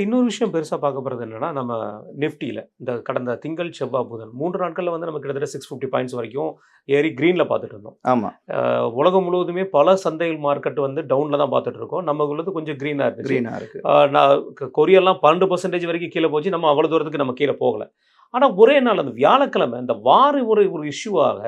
இன்னொரு விஷயம் பெருசா பார்க்கப்படுறது என்னன்னா, நம்ம நிஃப்டில இந்த கடந்த திங்கள், செவ்வாய், புதன் 3 நாட்கள்ல வந்து நம்ம கிட்டத்தட்ட 650 பாயிண்ட்ஸ் வரைக்கும் ஏறி கிரீன்ல பார்த்துட்டு இருந்தோம். ஆமா. உலகம் முழுவதுமே பல சந்தைகள் மார்க்கெட் வந்து டவுன்ல தான் பார்த்துட்டு இருக்கோம். நம்மளுது கொஞ்சம் கிரீனா இருந்துச்சு. கிரீனா இருக்கு. நான் கொரியெல்லாம் 12% வரைக்கும் கீழ போச்சு. நம்ம அவ்வளோ தூரத்துக்கு நம்ம கீழ போகல. ஆனா ஒரே நாள் அந்த வியாழக்கிழமை இந்த வார ஒரு இஷ்யூவாக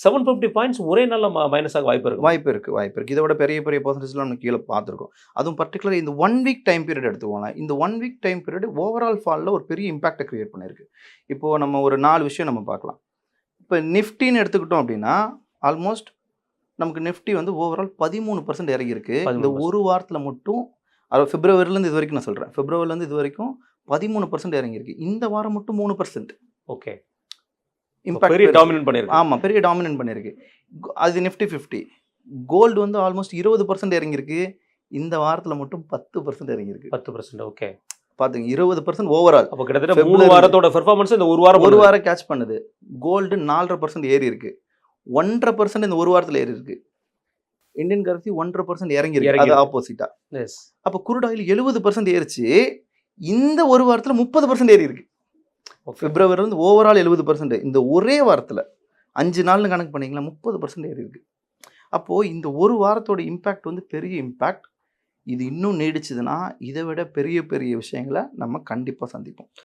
750 பாயிண்ட்ஸ் ஒரே நாள்ல மைனஸ் ஆக வாய்ப்பு இருக்கு. வாய்ப்பு இருக்கு. இத விட பெரிய பெரிய பெர்சன்டேஜ்லாம் நம்ம கீழ பார்த்துருக்கோம். அதுவும் பர்ட்டிகுலர் இந்த 1 வீக் டைம் பீரியட் எடுத்துக்கோங்களேன். இந்த 1 வீக் டைம் பீரியட் ஓவரால் ஃபால்ல ஒரு பெரிய இம்பாக்ட்ட கிரியேட் பண்ணிருக்கு. இப்போ நம்ம ஒரு 4 விஷயம் நம்ம பார்க்கலாம். இப்போ நிஃப்டின்னு எடுத்துக்கிட்டோம் அப்படின்னா, ஆல்மோஸ்ட் நமக்கு நிஃப்டி வந்து ஓவரால் 13% இறங்கியிருக்கு. இந்த ஒரு வாரத்துல மட்டும் பிப்ரவரிலேருந்து இது வரைக்கும் நான் சொல்றேன். பிப்ரவரிலேருந்து இது வரைக்கும் 13% இறங்கியிருக்கு. இந்த வாரம் மட்டும் 3%. ஓகே. இம்பாக்ட் பெரிய டாமினன்ட் பண்ணிருக்கு. ஆமா, பெரிய டாமினன்ட் பண்ணிருக்கு. அது நிஃப்டி 50. கோல்டு வந்து ஆல்மோஸ்ட் 20% இறங்கியிருக்கு. இந்த வாரத்துல மட்டும் 10% இறங்கியிருக்கு. 10% ஓகே. பாத்துங்க 20% ஓவரால். அப்ப கிட்டத்தட்ட 3 வாரத்தோட பெர்ஃபார்மன்ஸ் இந்த ஒரு வாரம் கேட்ச் பண்ணுது. கோல்டு 4.5% ஏறி இருக்கு. 1.5% இந்த ஒரு வாரத்துல ஏறி இருக்கு. இந்தியன் கரன்சி 1.5% இறங்கி இருக்கு. அது ஆப்போசிட்டா. எஸ். அப்ப குரூட் ஆயில் 70% ஏறிச்சு. இந்த ஒரு வாரத்துல 30% ஏறி இருக்கு. பிப்ரவரில இருந்து ஓவரால் 70%. இந்த ஒரே வாரத்துல 5 நாள்னு கணக்கு பண்ணீங்களா 30% ஏறி இருக்கு. அப்போ இந்த ஒரு வாரத்தோட இம்பாக்ட் வந்து பெரிய இம்பாக்ட். இது இன்னும் நீடிச்சதுன்னா இதை விட பெரிய பெரிய விஷயங்களை நம்ம கண்டிப்பா சந்திப்போம்.